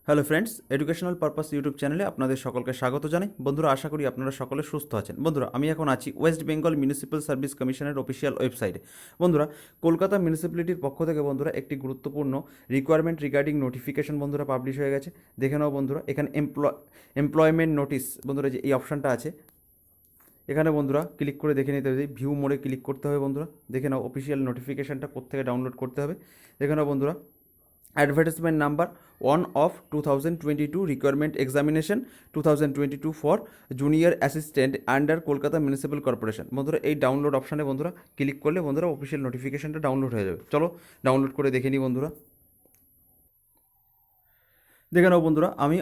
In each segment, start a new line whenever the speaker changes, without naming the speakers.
Hello friends, educational purpose YouTube চ্যানেলে আপনাদের সকলকে স্বাগত জানাই। বন্ধুরা, আশা করি আপনারা সকলে সুস্থ আছেন। বন্ধুরা, আমি এখন আছি ওয়েস্ট বেঙ্গল মিউনিসিপ্যাল সার্ভিস কমিশনের অফিসিয়াল ওয়েবসাইটে। বন্ধুরা, কলকাতা মিউনিসিপ্যালিটির পক্ষ থেকে বন্ধুরা একটি গুরুত্বপূর্ণ রিকোয়ারমেন্ট রিগার্ডিং নোটিফিকেশন বন্ধুরা পাবলিশ হয়ে গেছে। দেখে নাও বন্ধুরা, এখানে এমপ্লয়মেন্ট নোটিস বন্ধুরা যে এই অপশানটা আছে, এখানে বন্ধুরা ক্লিক করে দেখে নিতে হবে। ভিউ মোড়ে ক্লিক করতে হবে বন্ধুরা। দেখে নাও অফিসিয়াল নোটিফিকেশানটা কোত্থেকে ডাউনলোড করতে হবে। দেখে নাও বন্ধুরা, advertisement number 1 of 2022 requirement examination 2022 for junior assistant under Kolkata municipal corporation. বন্ধুরা, এই ডাউনলোড অপশানে বন্ধুরা ক্লিক করলে বন্ধুরা অফিসিয়াল নোটিফিকেশনটা ডাউনলোড হয়ে যাবে। চলো ডাউনলোড করে দেখে নিই বন্ধুরা। দেখে নাও বন্ধুরা, আমি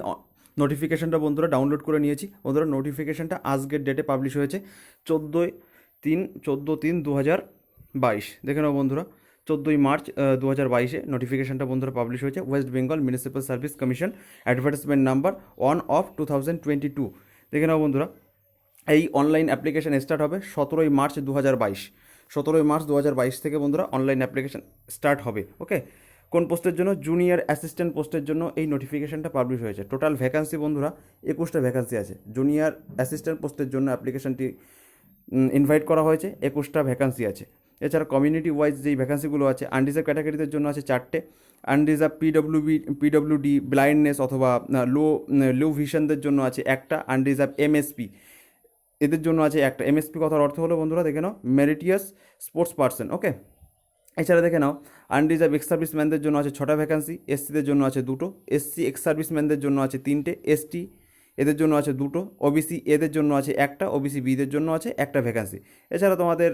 নোটিফিকেশানটা বন্ধুরা ডাউনলোড করে নিয়েছি। বন্ধুরা, নোটিফিকেশানটা আজকের ডেটে পাবলিশ হয়েছে 14/3/2022। দেখে নাও বন্ধুরা, 14ই মার্চ 2022 নোটিফিকেশানটা বন্ধুরা পাবলিশ হয়েছে। West Bengal municipal service commission, advertisement number 1 of 2022। দেখে নাও বন্ধুরা, এই অনলাইন অ্যাপ্লিকেশান স্টার্ট হবে 17ই মার্চ 2022। 17ই মার্চ 2022 থেকে বন্ধুরা অনলাইন অ্যাপ্লিকেশান স্টার্ট হবে। ওকে, কোন পোস্টের জন্য? জুনিয়র অ্যাসিস্ট্যান্ট পোস্টের জন্য এই নোটিফিকেশানটা পাবলিশ হয়েছে। টোটাল ভ্যাকান্সি বন্ধুরা 21টা ভ্যাকান্সি আছে। জুনিয়র অ্যাসিস্ট্যান্ট পোস্টের জন্য অ্যাপ্লিকেশানটি ইনভাইট করা হয়েছে। 21টা ভ্যাকান্সি আছে। এছাড়া কমিউনিটি ওয়াইজ যেই ভ্যাকান্সিগুলো আছে, আনরিজার্ভ ক্যাটাগরিদের জন্য আছে 4টে। আনরিজার্ভ পিডব্লিউডি ব্লাইন্ডনেস অথবা লো ভিশনদের জন্য আছে একটা। আনরিজার্ভ এমএসপি এদের জন্য আছে একটা। এমএসপি কথার অর্থ হলো বন্ধুরা, দেখে নাও মেরিটিয়াস স্পোর্টস পার্সন। ওকে, এছাড়া দেখে নাও আনরিজার্ভ এক্স সার্ভিসম্যানদের জন্য আছে 6টা ভ্যাকান্সি। এসসিদের জন্য আছে 2টো। এসসি এক্স সার্ভিসম্যানদের জন্য আছে 3টে। এসটি এদের জন্য আছে 2টো। ওবিসি এদের জন্য আছে একটা। ওবিসি বিদের জন্য আছে একটা ভ্যাকান্সি। এছাড়া তোমাদের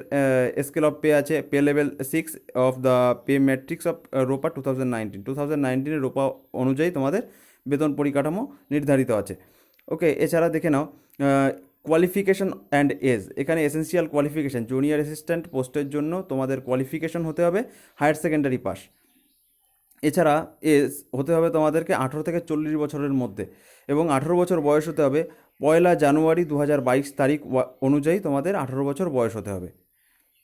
স্কেল অফ পে আছে, pay level 6 of the pay matrix of রোপা 2019 রোপা অনুযায়ী তোমাদের বেতন পরিকাঠামো নির্ধারিত আছে। ওকে, এছাড়া দেখে নাও কোয়ালিফিকেশন অ্যান্ড এজ। এখানে এসেন্সিয়াল কোয়ালিফিকেশান জুনিয়র অ্যাসিস্ট্যান্ট পোস্টের জন্য তোমাদের কোয়ালিফিকেশন হতে হবে হায়ার সেকেন্ডারি পাস। এছাড়া এজ হতে হবে তোমাদেরকে 18 থেকে 40 বছরের মধ্যে, এবং 18 বছর বয়স হতে হবে 1 জানুয়ারি 2022 তারিখ অনুযায়ী তোমাদের 18 বছর বয়স হতে হবে।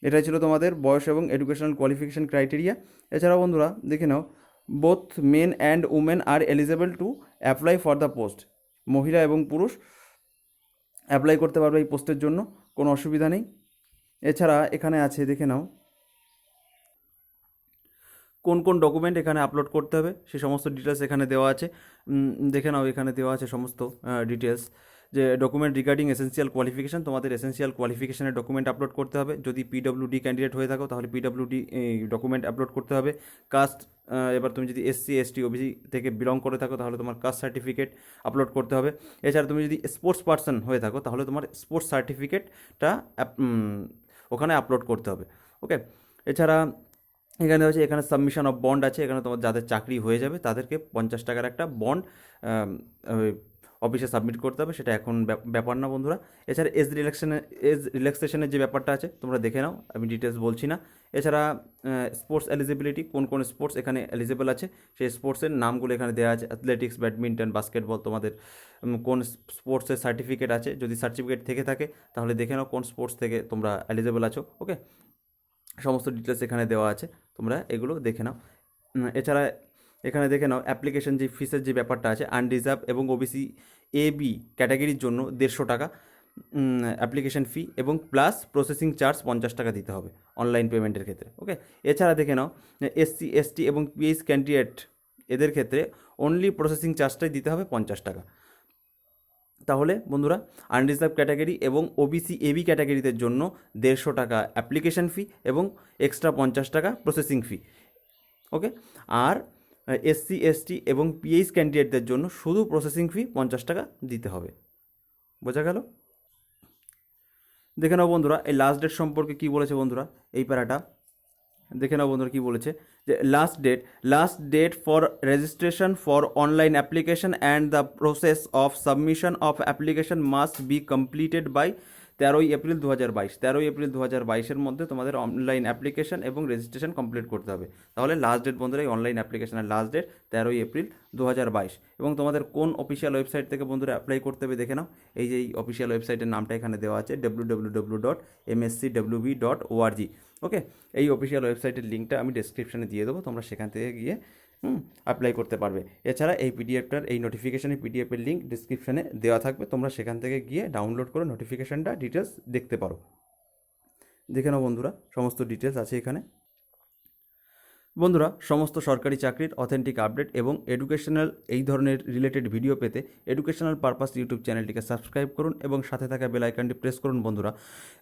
এটাই ছিল তোমাদের বয়স এবং এডুকেশনাল কোয়ালিফিকেশান ক্রাইটেরিয়া। এছাড়াও বন্ধুরা দেখে নাও, both men and women are eligible to apply for the post. মহিলা এবং পুরুষ অ্যাপ্লাই করতে পারবে এই পোস্টের জন্য, কোনো অসুবিধা নেই। এছাড়া এখানে আছে, দেখে নাও কোন কোন ডকুমেন্ট এখানে আপলোড করতে হবে সে সমস্ত ডিটেলস এখানে দেওয়া আছে। দেখে নাও, এখানে দেওয়া আছে সমস্ত ডিটেলস, যে ডকুমেন্ট রিগার্ডিং এসেন্সিয়াল কোয়ালিফিকেশান। তোমাদের এসেন্সিয়াল কোয়ালিফিকেশানের ডকুমেন্ট আপলোড করতে হবে। যদি পিডব্লিউডি ক্যান্ডিডেট হয়ে থাকো তাহলে পিডব্লিউডি ডকুমেন্ট আপলোড করতে হবে। কাস্ট, এবার তুমি যদি এসসি এসটি ওবিসি থেকে বিলং করে থাকো তাহলে তোমার কাস্ট সার্টিফিকেট আপলোড করতে হবে। এছাড়া তুমি যদি স্পোর্টস পার্সন হয়ে থাকো তাহলে তোমার স্পোর্টস সার্টিফিকেটটা ওখানে আপলোড করতে হবে। ওকে, এছাড়া এখানে হচ্ছে এখানে সাবমিশন অফ বন্ড আছে। এখানে তোমার যাদের চাকরি হয়ে যাবে তাদেরকে 50 টাকার একটা বন্ড অফিসে সাবমিট করতে হবে। সেটা এখন ব্যাপার না বন্ধুরা। এছাড়া এজ রিল্যাক্সেশনের যে ব্যাপারটা আছে তোমরা দেখে নাও, আমি ডিটেলস বলছি না। এছাড়া স্পোর্টস এলিজিবিলিটি, কোন কোন স্পোর্টস এখানে এলিজিবল আছে সেই স্পোর্টসের নামগুলো এখানে দেওয়া আছে। অ্যাথলেটিক্স, ব্যাডমিন্টন, বাস্কেটবল, তোমাদের কোন স্পোর্টসের সার্টিফিকেট আছে। যদি সার্টিফিকেট থেকে থাকে তাহলে দেখে নাও কোন স্পোর্টস থেকে তোমরা এলিজিবল আছো। ওকে, সমস্ত ডিটেলস এখানে দেওয়া আছে, তোমরা এগুলো দেখে নাও। এছাড়া এখানে দেখে নাও অ্যাপ্লিকেশন যে ফিসের যে ব্যাপারটা আছে, আনরিজার্ভ এবং ওবিসি এ বি ক্যাটাগরির জন্য 150 টাকা অ্যাপ্লিকেশন ফি, এবং প্লাস প্রসেসিং চার্জ 50 টাকা দিতে হবে অনলাইন পেমেন্টের ক্ষেত্রে। ওকে, এছাড়া দেখে নাও এসসি এসটি এবং পিএইচ ক্যান্ডিডেট এদের ক্ষেত্রে অনলি প্রসেসিং চার্জটাই দিতে হবে 50 টাকা। তাহলে বন্ধুরা, আনরিজার্ভ ক্যাটাগরি এবং ওবিসি এবি ক্যাটাগরিদের জন্য 150 টাকা অ্যাপ্লিকেশন ফি এবং এক্সট্রা 50 টাকা প্রসেসিং ফি। ওকে, আর এসসি এসটি এবং পিএইচ ক্যান্ডিডেটদের জন্য শুধু প্রসেসিং ফি 50 টাকা দিতে হবে। বোঝা গেল? দেখে নাও বন্ধুরা, এই লাস্ট ডেট সম্পর্কে কী বলেছে বন্ধুরা, এই প্যারাটা দেখে নাও বন্ধুরা কী বলেছে, যে last date for registration for online application and the process of submission of application must be completed by 13ই এপ্রিল 2022। 13ই এপ্রিল 2022-এর মধ্যে তোমাদের অনলাইন অ্যাপ্লিকেশন এবং রেজিস্ট্রেশন কমপ্লিট করতে হবে। তাহলে লাস্ট ডেট বন্ধুরা, এই অনলাইন অ্যাপ্লিকেশনের লাস্ট ডেট 13ই এপ্রিল 2022। এবং তোমাদের কোন অফিসিয়াল ওয়েবসাইট থেকে বন্ধুরা অ্যাপ্লাই করতে হবে দেখে নাও। এই যে এই অফিসিয়াল ওয়েবসাইটের নামটা এখানে দেওয়া আছে, www.mscwb.org। ওকে, এই অফিসিয়াল ওয়েবসাইটের লিঙ্কটা আমি ডেসক্রিপশানে দিয়ে দেবো, তোমরা সেখান থেকে গিয়ে অ্যাপ্লাই করতে পারবে। এছাড়া এই পিডিএফটার এই নোটিফিকেশানের পিডিএফের লিঙ্ক ডিসক্রিপশানে দেওয়া থাকবে, তোমরা সেখান থেকে গিয়ে ডাউনলোড করে নোটিফিকেশানটা ডিটেলস দেখতে পারো। দেখে নাও বন্ধুরা, সমস্ত ডিটেলস আছে এখানে। বন্ধুরা, সমস্ত সরকারি চাকরির অথেন্টিক আপডেট এবং এডুকেশনাল এই ধরনের রিলেটেড ভিডিও পেতে এডুকেশনাল পারপাস ইউটিউব চ্যানেলটিকে সাবস্ক্রাইব করুন এবং সাথে থাকা বেল আইকনটি প্রেস করুন।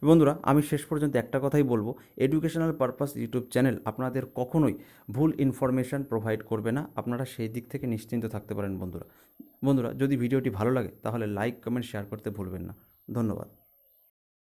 বন্ধুরা, আমি শেষ পর্যন্ত একটা কথাই বলবো, এডুকেশনাল পারপাস ইউটিউব চ্যানেল আপনাদের কখনোই ভুল ইনফরমেশান প্রোভাইড করবে না, আপনারা সেই দিক থেকে নিশ্চিন্ত থাকতে পারেন। বন্ধুরা, যদি ভিডিওটি ভালো লাগে তাহলে লাইক, কমেন্ট, শেয়ার করতে ভুলবেন না। ধন্যবাদ।